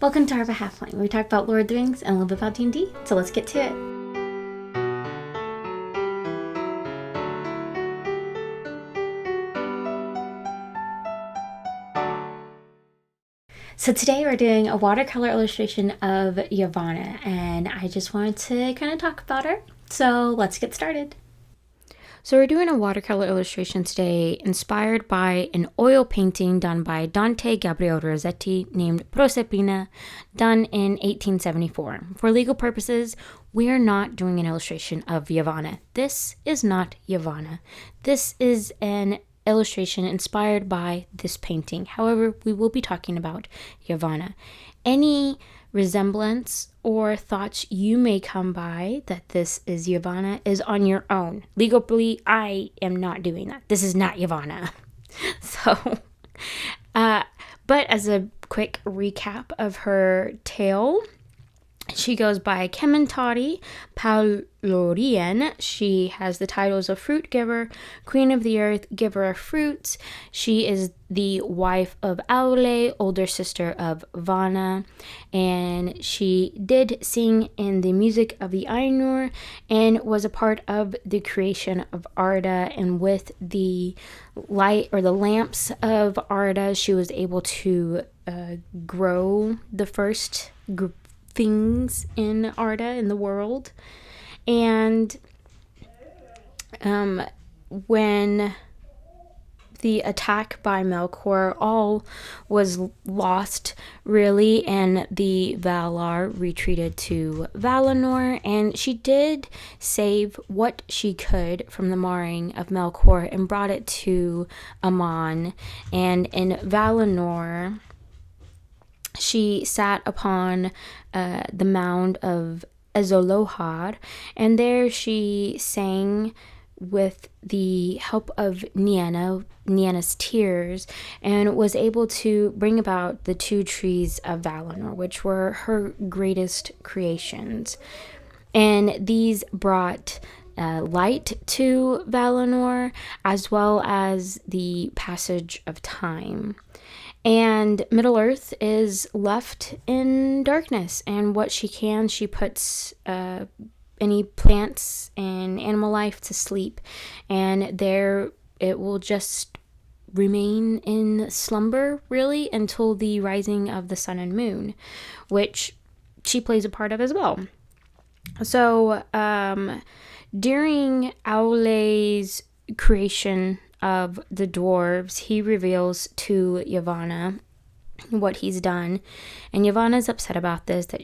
Welcome to Harvard Halfling, where we talk about Lord of the Rings and a little bit about D&D, so let's get to it. So today we're doing a watercolor illustration of Yavanna, and I just wanted to kind of talk about her, so let's get started. So we're doing a watercolor illustration today inspired by an oil painting done by Dante, Gabriel, Rossetti named Posperina, done in 1874. For legal purposes, we are not doing an illustration of Yavanna. This is not Yavanna. This is an illustration inspired by this painting. However, we will be talking about Yavanna. Any resemblance or thoughts you may come by that this is Yavanna is on your own. Legally, I am not doing that. This is not Yavanna. But as a quick recap of her tale, she goes by Kementari Paulorian. She has the titles of Fruit Giver, Queen of the Earth, Giver of Fruits. She is the wife of Aule, older sister of Yavanna, and she did sing in the music of the Ainur and was a part of the creation of Arda. And with the light or the lamps of Arda, she was able to grow the first things in Arda in the world. And when the attack by Melkor, all was lost really, and the Valar retreated to Valinor, and she did save what she could from the marring of Melkor and brought it to Aman. And in Valinor, she sat upon the mound of Ezolohar, and there she sang with the help of Nienna's tears, and was able to bring about the two trees of Valinor, which were her greatest creations. And these brought light to Valinor, as well as the passage of time. And Middle-earth is left in darkness, and what she can, she puts any plants and animal life to sleep, and there it will just remain in slumber, really, until the rising of the sun and moon, which she plays a part of as well. So, during Aule's creation of the dwarves, he reveals to Yavanna what he's done, and Yavanna's upset about this, that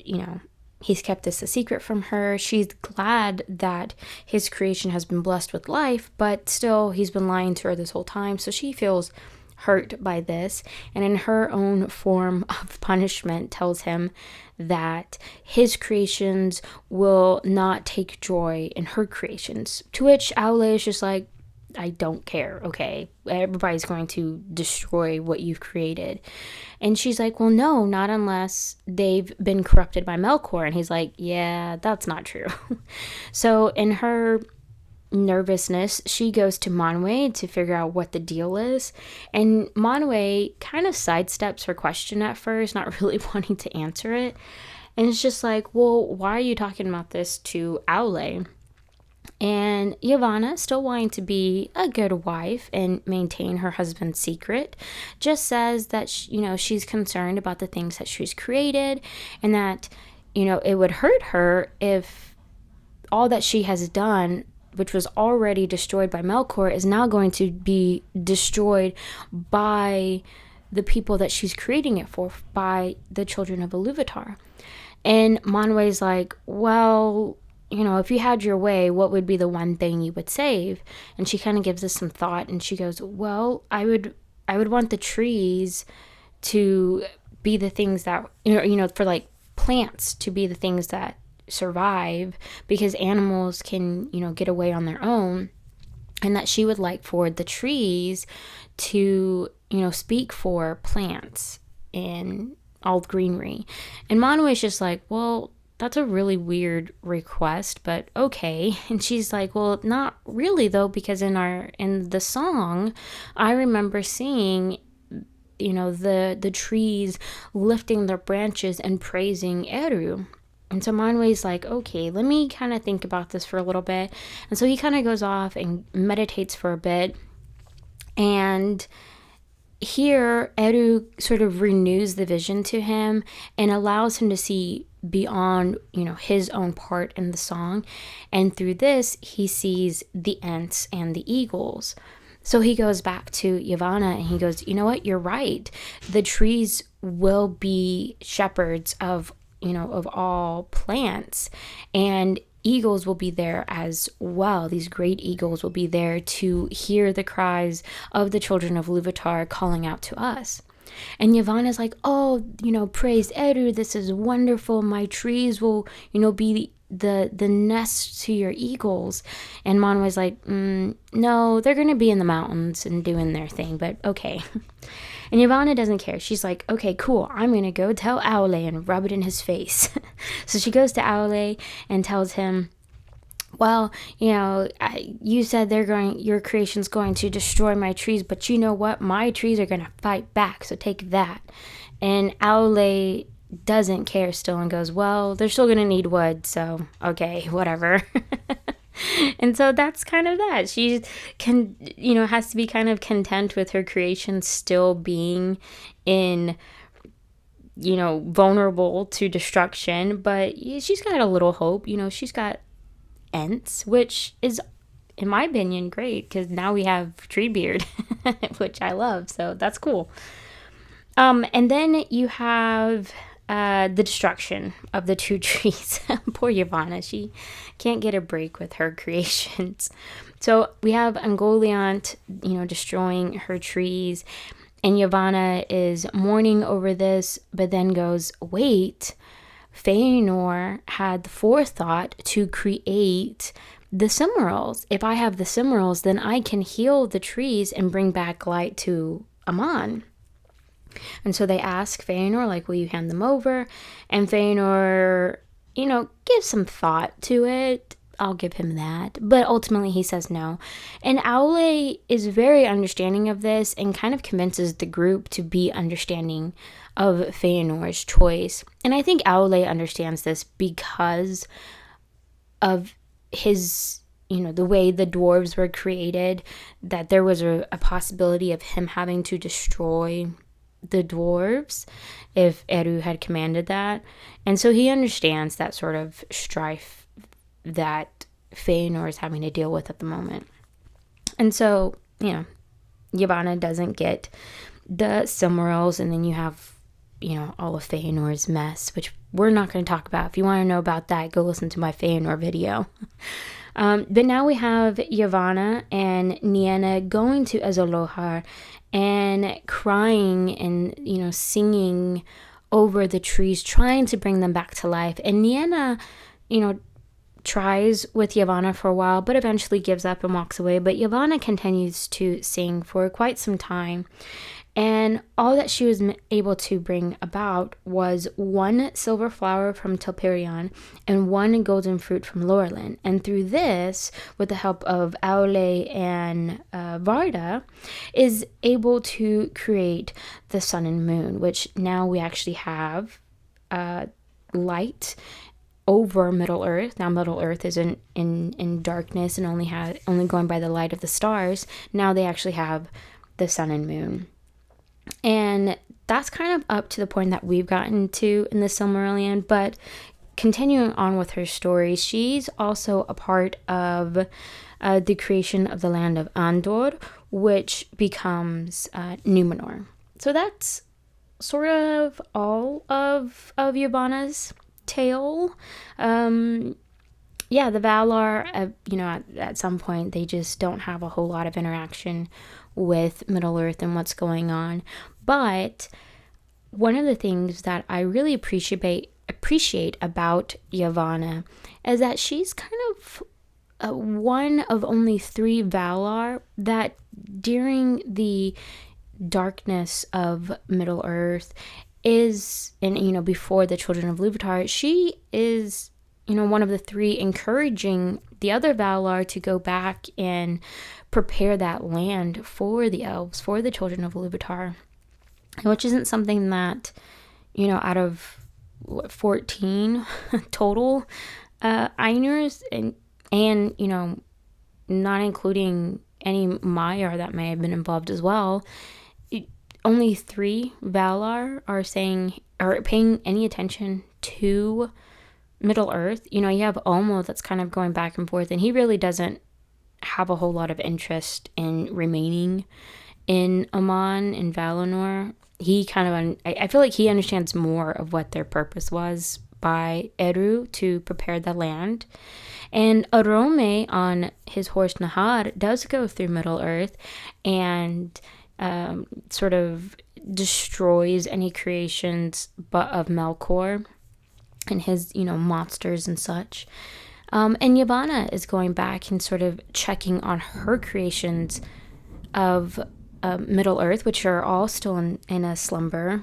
he's kept this a secret from her. She's glad that his creation has been blessed with life, but still he's been lying to her this whole time, so she feels hurt by this, and in her own form of punishment tells him that his creations will not take joy in her creations, to which Aule is just like, I don't care, okay? Everybody's going to destroy what you've created. And she's like, well, no, not unless they've been corrupted by Melkor. And he's like, yeah, that's not true. So in her nervousness, she goes to Manwë to figure out what the deal is. And Manwë kind of sidesteps her question at first, not really wanting to answer it. And it's just like, well, why are you talking about this to Aule? And Yavanna, still wanting to be a good wife and maintain her husband's secret, just says that she's concerned about the things that she's created, and that it would hurt her if all that she has done, which was already destroyed by Melkor, is now going to be destroyed by the people that she's creating it for, by the children of Iluvatar. And Manwë's like, well, if you had your way, what would be the one thing you would save? And she kind of gives us some thought, and she goes, well, I would want the trees to be the things that, for like plants to be the things that survive, because animals can, get away on their own. And that she would like for the trees to, speak for plants and all greenery. And Manwë's just like, well, that's a really weird request, but okay. And she's like, well, not really though, because in the song, I remember seeing the trees lifting their branches and praising Eru. And so Manwe's like, okay, let me kind of think about this for a little bit. And so he kind of goes off and meditates for a bit. And here, Eru sort of renews the vision to him and allows him to see beyond, his own part in the song. And through this, he sees the Ents and the eagles. So he goes back to Yavanna and he goes, you know what, you're right. The trees will be shepherds of all plants, and eagles will be there as well. These great eagles will be there to hear the cries of the children of Luvatar calling out to us. And Yavanna's like, oh, praise Eru, this is wonderful. My trees will, be the nest to your eagles. And Manwe's like, no, they're going to be in the mountains and doing their thing, but okay. And Yavanna doesn't care. She's like, okay, cool. I'm going to go tell Aule and rub it in his face. So she goes to Aule and tells him, well, you said your creation's going to destroy my trees, but you know what? My trees are going to fight back. So take that. And Aule doesn't care still and goes, well, they're still going to need wood. So, okay, whatever. And so that's kind of that. She has to be kind of content with her creation still being in, vulnerable to destruction. But she's got a little hope. She's got Ents, which is, in my opinion, great because now we have Treebeard, which I love. So that's cool. And then you have the destruction of the two trees. Poor Yavanna, she can't get a break with her creations. So we have Ungoliant, destroying her trees, and Yavanna is mourning over this, but then goes, wait, Feanor had the forethought to create the Cimmerals. If I have the Cimmerals, then I can heal the trees and bring back light to Aman. And so they ask Feanor, like, will you hand them over? And Feanor, gives some thought to it. I'll give him that. But ultimately he says no. And Aule is very understanding of this and kind of convinces the group to be understanding of Feanor's choice. And I think Aule understands this because of his, the way the dwarves were created, that there was a possibility of him having to destroy the dwarves if Eru had commanded that. And so he understands that sort of strife that Feanor is having to deal with at the moment. And so, Yavanna doesn't get the Cimmerals, and then you have, all of Feanor's mess, which we're not going to talk about. If you want to know about that, go listen to my Feanor video. But now we have Yavanna and Nienna going to Azolohar and crying and, singing over the trees, trying to bring them back to life. And Nienna, tries with Yavanna for a while, but eventually gives up and walks away. But Yavanna continues to sing for quite some time. And all that she was able to bring about was 1 silver flower from Telperion and 1 golden fruit from Lorelin. And through this, with the help of Aule and Varda, is able to create the sun and moon, which now we actually have light over Middle Earth. Now Middle Earth is in darkness and only going by the light of the stars. Now they actually have the sun and moon. And that's kind of up to the point that we've gotten to in the Silmarillion. But continuing on with her story, she's also a part of the creation of the land of Andor, which becomes Numenor. So that's sort of all of Yavanna's tale. The Valar, at some point they just don't have a whole lot of interaction with Middle Earth and what's going on. But one of the things that I really appreciate about Yavanna is that she's kind of one of only 3 Valar that during the darkness of Middle Earth is, and before the children of Luvatar, she is one of the 3 encouraging the other Valar to go back and prepare that land for the elves, for the children of Luvatar. which isn't something that, out of 14 total Ainurs, and not including any Maiar that may have been involved as well, only 3 Valar are paying any attention to Middle Earth. You have Olmo that's kind of going back and forth, and he really doesn't have a whole lot of interest in remaining in Amon and Valinor. He kind of, I feel like he understands more of what their purpose was by Eru to prepare the land. And Arome on his horse Nahar does go through Middle Earth and sort of destroys any creations but of Melkor and his, monsters and such. And Yavanna is going back and sort of checking on her creations of Middle Earth, which are all still in a slumber.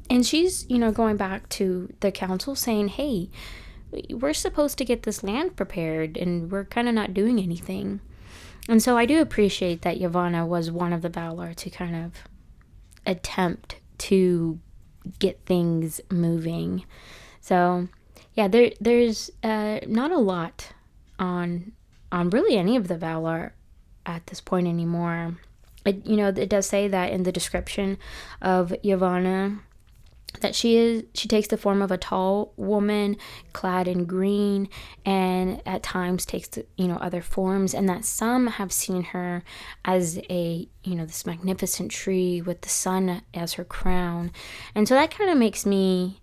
And she's, going back to the council saying, hey, we're supposed to get this land prepared and we're kind of not doing anything. And so I do appreciate that Yavanna was one of the Valar to kind of attempt to get things moving. So yeah, there's not a lot on really any of the Valar at this point anymore. It does say that in the description of Yavanna that she takes the form of a tall woman clad in green, and at times takes other forms, and that some have seen her as a this magnificent tree with the sun as her crown. And so that kind of makes me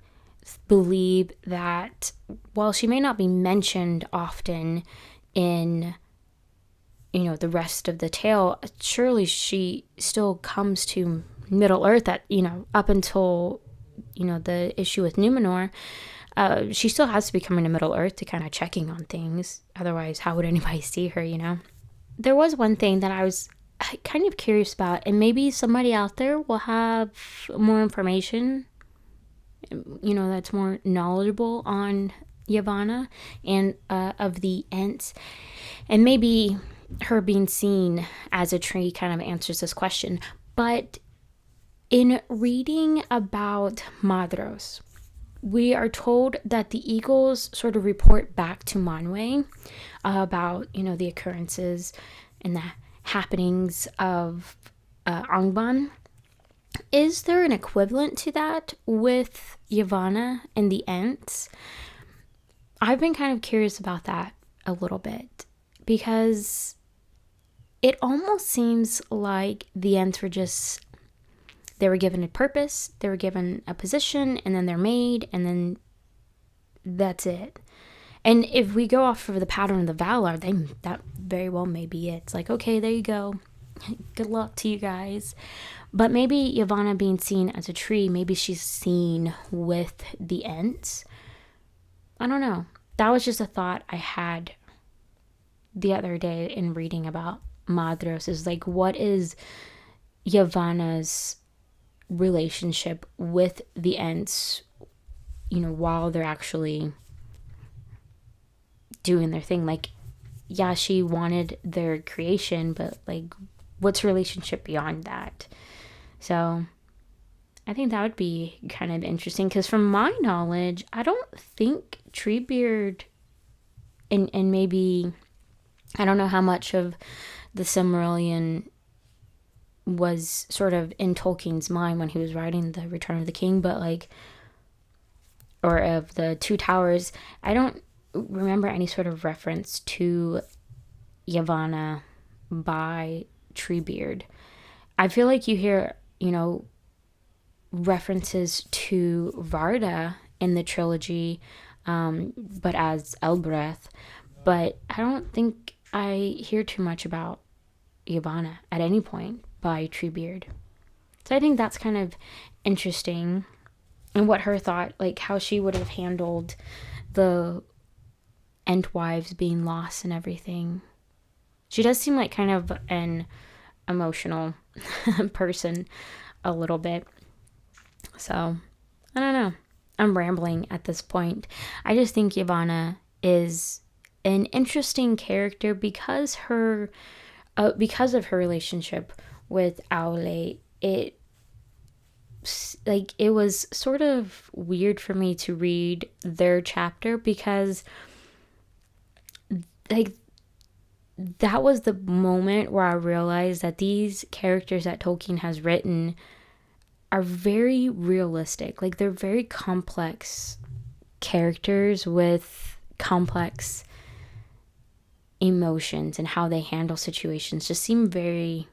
believe that while she may not be mentioned often in the rest of the tale, surely she still comes to Middle Earth that up until the issue with Numenor. She still has to be coming to Middle Earth to kind of checking on things. Otherwise, how would anybody see her, There was one thing that I was kind of curious about, and maybe somebody out there will have more information, that's more knowledgeable on Yavanna and of the Ents. And maybe her being seen as a tree kind of answers this question. But in reading about Madros, we are told that the eagles sort of report back to Manwë about, the occurrences and the happenings of Angband. Is there an equivalent to that with Yavanna and the Ents? I've been kind of curious about that a little bit, because it almost seems like the Ents were just, they were given a purpose, they were given a position, and then they're made, and then that's it. And if we go off of the pattern of the Valar, that very well may be it. It's like, okay, there you go. Good luck to you guys. But maybe Yavanna being seen as a tree, maybe she's seen with the Ents. I don't know. That was just a thought I had the other day in reading about Madros, is like, what is Yavanna's relationship with the Ents, while they're actually doing their thing? Like, yeah, she wanted their creation, but like, what's her relationship beyond that? So I think that would be kind of interesting, because from my knowledge, I don't think Treebeard and maybe, I don't know how much of the Silmarillion was sort of in Tolkien's mind when he was writing the Return of the King, but like, or of the Two Towers, I don't remember any sort of reference to Yavanna by Treebeard. I feel like you hear, references to Varda in the trilogy, but as Elbreth, but I don't think I hear too much about Yavanna at any point by Treebeard. So I think that's kind of interesting, and what her thought, like how she would have handled the Entwives being lost and everything. She does seem like kind of an emotional person a little bit. So I don't know. I'm rambling at this point. I just think Yavanna is an interesting character because of her relationship with Aule. It like, it was sort of weird for me to read their chapter because, like, that was the moment where I realized that these characters that Tolkien has written are very realistic. Like, they're very complex characters with complex emotions, and how they handle situations just seem very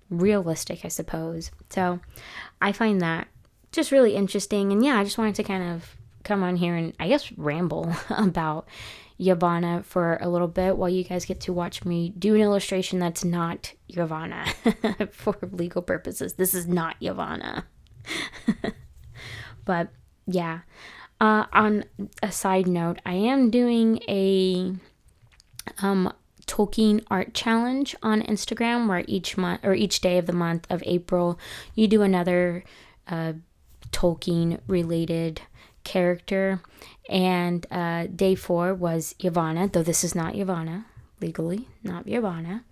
realistic, I suppose. So I find that just really interesting. And yeah, I just wanted to kind of come on here and I guess ramble about Yavanna for a little bit while you guys get to watch me do an illustration that's not Yavanna for legal purposes. This is not Yavanna. But yeah, on a side note, I am doing a Tolkien art challenge on Instagram, where each month or each day of the month of April you do another Tolkien related character. And day 4 was Yavanna, though this is not Yavanna, legally not Yavanna.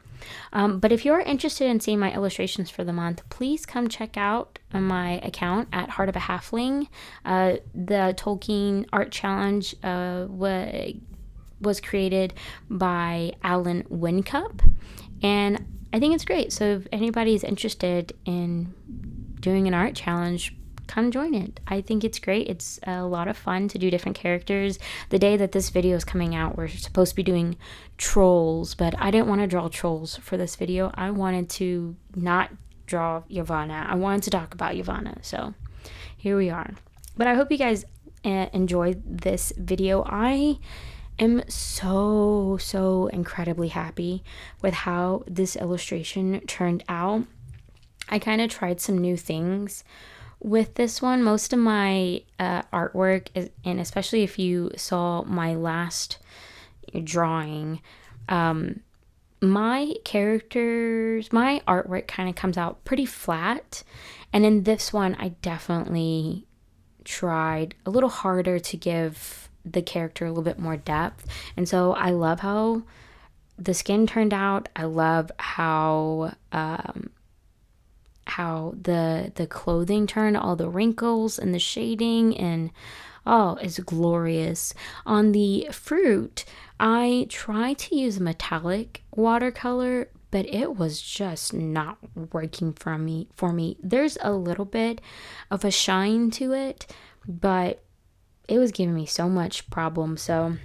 But if you're interested in seeing my illustrations for the month, please come check out my account at Heart of a Halfling. The Tolkien art challenge was created by Alan Wincup, and I think it's great. So if anybody's interested in doing an art challenge, come join it. I think it's great. It's a lot of fun to do different characters. The day that this video is coming out, we're supposed to be doing trolls, but I didn't want to draw trolls for this video. I wanted to not draw Yavanna. I wanted to talk about Yavanna. So here we are. But I hope you guys enjoyed this video. I am so incredibly happy with how this illustration turned out. I kind of tried some new things with this one. Most of my artwork is, and especially if you saw my last drawing, my characters, my artwork kind of comes out pretty flat, and in this one I definitely tried a little harder to give the character a little bit more depth. And so I love how the skin turned out. I love how the clothing turned, all the wrinkles and the shading, and oh, it's glorious. On the fruit, I tried to use metallic watercolor, but it was just not working for me. There's a little bit of a shine to it, but it was giving me so much problem, so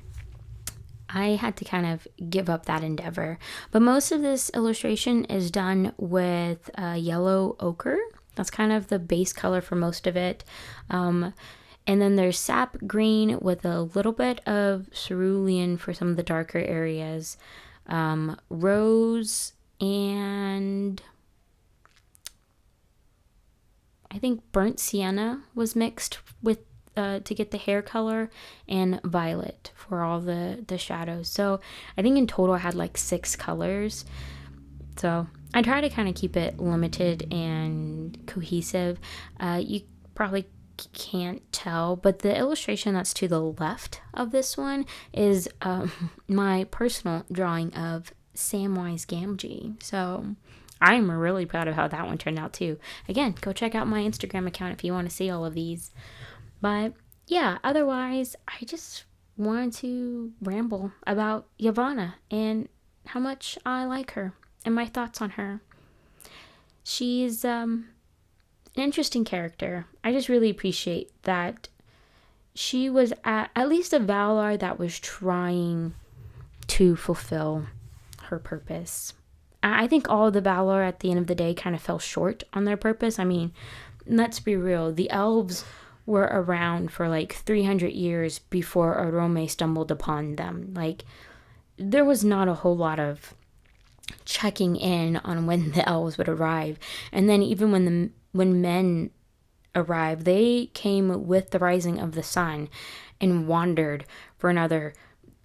I had to kind of give up that endeavor. But most of this illustration is done with yellow ochre. That's kind of the base color for most of it. And then there's sap green with a little bit of cerulean for some of the darker areas. Rose and I think burnt sienna was mixed with to get the hair color, and violet for all the shadows. So I think in total I had like 6 colors. So I try to kind of keep it limited and cohesive. You probably can't tell, but the illustration that's to the left of this one is my personal drawing of Samwise Gamgee. So I'm really proud of how that one turned out too. Again, go check out my Instagram account if you want to see all of these. But yeah, otherwise, I just wanted to ramble about Yavanna and how much I like her and my thoughts on her. She's an interesting character. I just really appreciate that she was at least a Valar that was trying to fulfill her purpose. I think all the Valar at the end of the day kind of fell short on their purpose. I mean, let's be real. The elves were around for like 300 years before Arome stumbled upon them. Like, there was not a whole lot of checking in on when the elves would arrive. And then even when men arrived, they came with the rising of the sun and wandered for another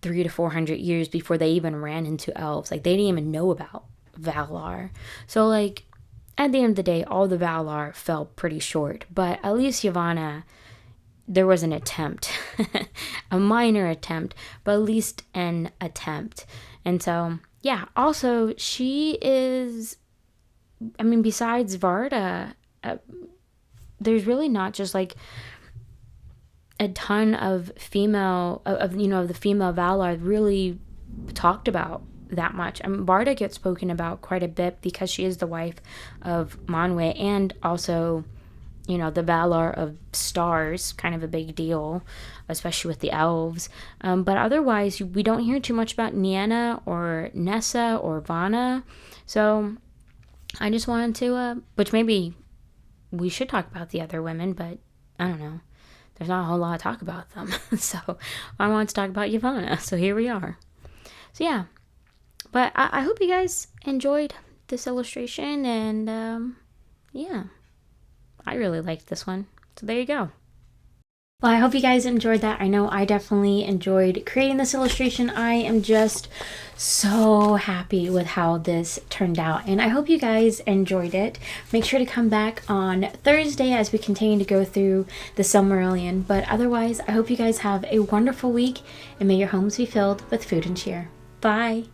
300 to 400 years before they even ran into elves. Like, they didn't even know about Valar. So, like, at the end of the day, all the Valar fell pretty short. But at least Yavanna, there was an attempt. A minor attempt, but at least an attempt. And so, yeah. Also, she is, I mean, besides Varda, there's really not just like a ton of female of the female Valar really talked about that much. I mean, Barda gets spoken about quite a bit because she is the wife of Manwë, and also, the Valar of stars, kind of a big deal, especially with the elves. But otherwise, we don't hear too much about Nienna or Nessa or Vanna. So I just wanted to, which maybe we should talk about the other women, but I don't know. There's not a whole lot to talk about them. So I wanted to talk about Yavanna. So here we are. So yeah. But I hope you guys enjoyed this illustration. And yeah. I really liked this one. So there you go. Well, I hope you guys enjoyed that. I know I definitely enjoyed creating this illustration. I am just so happy with how this turned out, and I hope you guys enjoyed it. Make sure to come back on Thursday as we continue to go through the Silmarillion. But otherwise, I hope you guys have a wonderful week, and may your homes be filled with food and cheer. Bye!